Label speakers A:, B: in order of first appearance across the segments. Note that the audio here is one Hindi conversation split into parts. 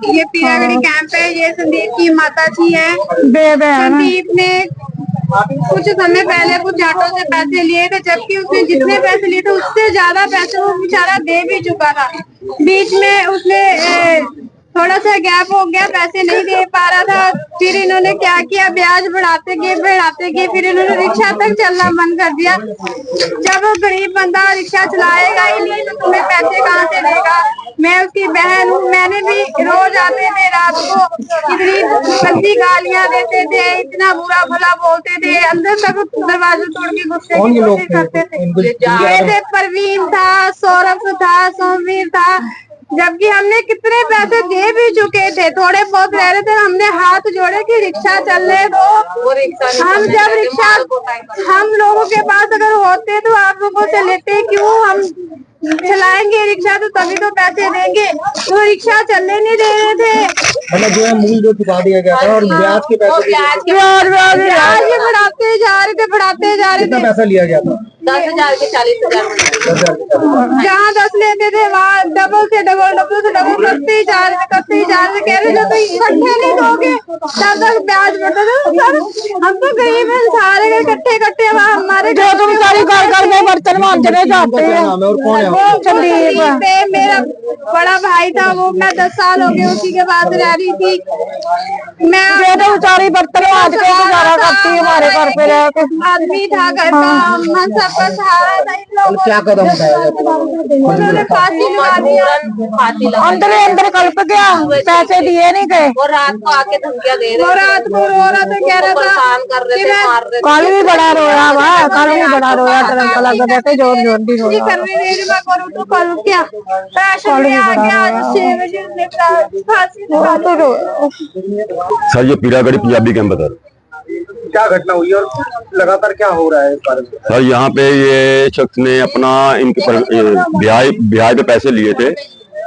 A: ये पीरागढ़ी कैंप है। ये संदीप की माता जी है। संदीप ने कुछ समय पहले कुछ ऑटो से पैसे लिए थे, जबकि उसने जितने पैसे लिए थे उससे ज्यादा पैसे वो बेचारा दे भी चुका था। बीच में उसने थोड़ा सा गैप हो गया, पैसे नहीं दे पा रहा था। फिर इन्होंने क्या किया, ब्याज बढ़ाते गए, फिर इन्होंने रिक्शा तक चलना बंद कर दिया। जब वो गरीब बंदा रिक्शा चलाएगा ही नहीं तो तुम्हें पैसे कहाँ से देगा। मैं उसकी बहन हूँ, मैंने भी रोज आते थे रात को, इतनी गंदी गालियाँ देते थे, इतना बुरा भला बोलते थे, अंदर तक दरवाजे तोड़ के घुसने की कोशिश करते थे। जैसे परवीन था, सौरभ था, सोमवीर था, जबकि हमने कितने पैसे दे भी चुके थे, थोड़े बहुत रह रहे थे। हमने हाथ जोड़े कि रिक्शा चलने दो। हम जब रिक्शा हम लोगों के पास अगर होते तो आप लोगों से लेते, क्यों हम चलाएंगे रिक्शा तो तभी तो पैसे देंगे। तो रिक्शा चलने नहीं दे रहे थे,
B: मतलब जो है मूल जो चुका दिया गया था और ब्याज के पैसे
A: ब्याज बढ़ाते जा रहे थे।
B: पैसा लिया गया था
C: 10,000 के 40,000।
A: जहाँ 10 लेते थे वहाँ डबल से डबल करते ही जा रहे कह रहे थे तो इकट्ठे नहीं दोगे, तब तक ब्याज बढ़ता था। सर हम तो गरीब हैं, सारे इकट्ठे हमारे जो तुम सारी कर बर्तन मांजने जाते हैं। संदीप मेरा बड़ा भाई था, वो मैं 10 साल हो गए उसी के पास रह रही थी। मैं तो सारी बर्तन मांज के गुजारा करती है हमारे घर पे रह के। आदमी था घर का, मन सब पर सहारा था। इन लोगों
B: क्या कदम उठाया
A: उन्होंने फांसी लगा दिया।
C: अंदर
A: कल्प गया, पैसे दिए नहीं गए।
C: वो रात को आके धमकियां दे रहे,
A: वो रात को रो रहा था, कह रहा था
C: परेशान कर रहे थे, मार रहे थे।
A: कल भी बड़ा रोया हुआ, कल भी बड़ा रोया, तरंग लगा बैठे जोर दी रोया। करूँ तो करूँ क्या, राशन भी आ गया 6 बजे फांसी लगा तो।
D: सर ये पीरागढ़ी पंजाबी कैंप सर,
B: क्या घटना हुई और लगातार क्या हो रहा है इस बारे में?
D: सर यहाँ पे ये शख्स ने अपना ब्याज पे पैसे लिए थे,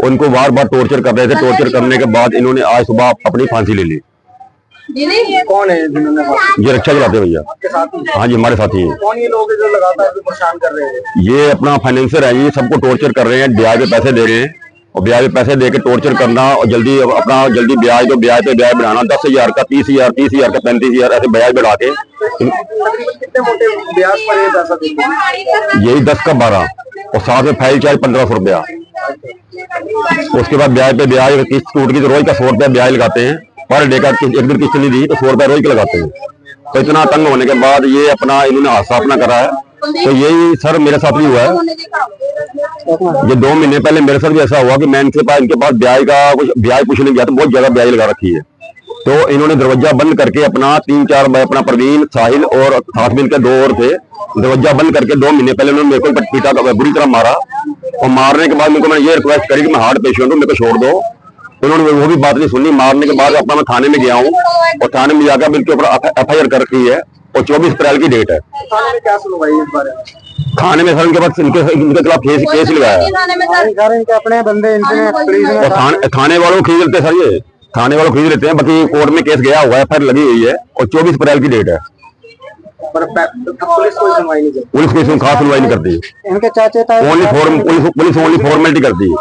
D: उनको बार बार टॉर्चर कर रहे थे। टॉर्चर करने के बाद इन्होंने आज सुबह अपनी फांसी ले ली।
B: कौन है जिन्होंने?
D: ये रिक्शा चलाते हैं भैया।
B: आपके साथी?
D: हाँ जी हमारे साथी हैं।
B: कौन ये लोग हैं जो लगातार परेशान कर रहे हैं?
D: ये अपना फाइनेंसर है, ये सबको टॉर्चर कर रहे हैं, ब्याज पे पैसे दे रहे हैं और ब्याज पे पैसे दे के टॉर्चर करना और जल्दी ब्याज तो ब्याज पे ब्याज बढ़ाना, 10,000 का 30,000, 30,000 का 35,000 ऐसे ब्याज बढ़ा के।
B: कितने मोटे ब्याज पर ये पैसा देते हैं?
D: यही 10 का 12 और साथ में फाइल चार्ज 1500 रुपया। उसके बाद ब्याज पे ब्याज, किस्त टूट गई तो रोज का 100 रुपया ब्याज लगाते हैं। पर डे का एक दिन किस्त नहीं दी तो 100 रुपया रोज के लगाते हैं। तो इतना तंग होने के बाद ये अपना इन्होंने हादसा अपना करा है। तो यही सर मेरे साथ भी हुआ है। ये 2 महीने पहले मेरे साथ भी ऐसा हुआ कि मैं इनके पास ब्याज पूछने गया तो बहुत ज्यादा ब्याज लगा रखी है। तो इन्होंने दरवाजा बंद करके अपना 3-4 अपना प्रवीण, साहिल और साथ में इनके 2 और थे, दरवाजा बंद करके 2 महीने पहले उन्होंने मेरे को पीटा, बुरी तरह मारा। और मारने के बाद मेरे को मैंने ये रिक्वेस्ट करी कि मैं हार्ट पेशेंट हूँ, मेरे को छोड़ दो। उन्होंने वो भी बात नहीं सुनी। मारने के बाद अपना मैं थाने में गया हूँ और थाने में जाकर इनके ऊपर FIR कर रखी है और 24 अप्रैल की डेट है।
B: थाने में क्या सुनवाई इस बारे में?
D: थाने में सर इनके पास इनके खिलाफ केस लगाया है।
B: इनके अपने बंदे
D: और थाने वालों को खरीद लेते सर, ये थाने वालों खरीद लेते हैं। बाकी कोर्ट में केस गया हुआ है, FIR लगी हुई है और 24 अप्रैल की डेट है।
B: पुलिस कोई सुनवाई नहीं करती?
D: पुलिस कोई खास सुनवाई नहीं करती।
B: इनके चाचे
D: पुलिस ओनली फॉर्मेलिटी करती है।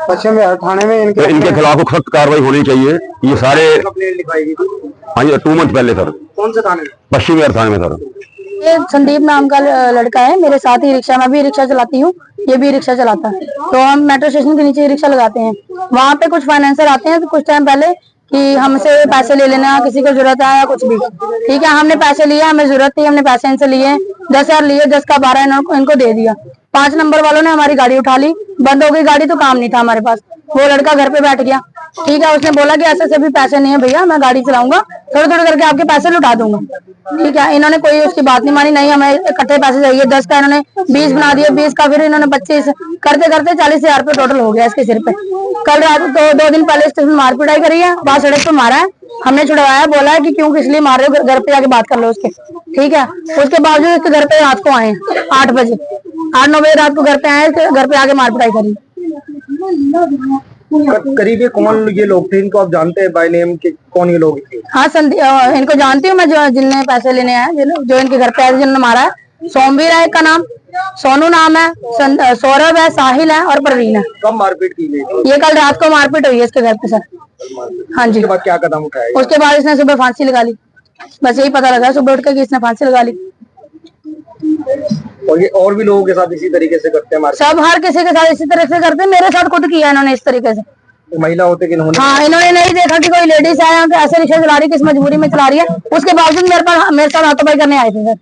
B: पश्चिम बिहार थाने में
D: इनके खिलाफ सख्त कार्रवाई होनी चाहिए। ये सारे
B: कंप्लेंट लिखवाई गई थी?
D: हाँ जी 2 मंथ पहले सर।
B: कौन से थाने में?
D: पश्चिम बिहार थाने में सर।
A: ये संदीप नाम का लड़का है मेरे साथ ही रिक्शा, मैं भी रिक्शा चलाती हूँ, ये भी रिक्शा चलाता है। तो हम मेट्रो स्टेशन के नीचे रिक्शा लगाते हैं। वहाँ पे कुछ फाइनेंसर आते हैं तो कुछ टाइम पहले कि हमसे पैसे ले लेना, किसी को जरूरत है या कुछ भी, ठीक है। हमने पैसे लिए, हमें जरूरत थी, हमने पैसे इनसे लिए, 10,000 लिए, 10 का 12 इनको दे दिया। 5 नंबर वालों ने हमारी गाड़ी उठा ली, बंद हो गई गाड़ी, तो काम नहीं था हमारे पास। वो लड़का घर पे बैठ गया, ठीक है। उसने बोला कि ऐसे भी पैसे नहीं है भैया, मैं गाड़ी चलाऊंगा, थोड़े थोड़े करके आपके पैसे लुटा दूंगा, ठीक है। इन्होंने कोई उसकी बात नहीं मानी, नहीं हमें इकट्ठे पैसे चाहिए। 10 का इन्होंने 20 बना दिया, 20 का फिर इन्होंने 25, करते करते 40,000 रुपये टोटल हो गया इसके सिर पे। कल रात तो 2 दिन पहले स्टेशन मार पिटाई करी है, वहां सड़क पे मारा है, हमने छुड़वाया, बोला है कि क्यों किस लिए मार रहे हो, घर पे जाके बात कर लो उसके, ठीक है। उसके बावजूद इसके घर पे रात को आए 8 बजे, 8-9 बजे रात को घर पे आए, घर पे आके मार पिटाई करी।
B: करीब कौन ये लोग थे? इनको आप जानते हैं बाय नेम के? कौन ये लोग थे?
A: हाँ इनको जानती हूँ मैं, जो जिनने पैसे लेने आए, जो इनके घर पे आए, जिन्होंने मारा है,
E: सोमवीर है एक का नाम, सोनू नाम है, सौरभ है, साहिल है और प्रवीण है।
B: कब मारपीट की गई?
E: ये कल रात को मारपीट हुई है इसके घर पे सर। हाँ जी।
B: उसके बाद क्या कदम उठाया?
E: उसके बाद इसने सुबह फांसी लगा ली, बस यही पता लगा सुबह उठ के कि इसने फांसी लगा ली।
B: और ये और भी लोगों के साथ इसी तरीके से करते हैं मारपीट?
E: सब हर किसी के साथ इसी तरह से करते हैं, मेरे साथ खुद किया इन्होंने इस तरीके से।
B: तो महिला होते कि इन्होंने?
E: हाँ, इन्होंने नहीं देखा कि कोई लेडीज आया ऐसे रिक्शा चला रही, किस मजबूरी में चला रही है, उसके बावजूद मेरे साथ हाथापाई करने आए थे सर।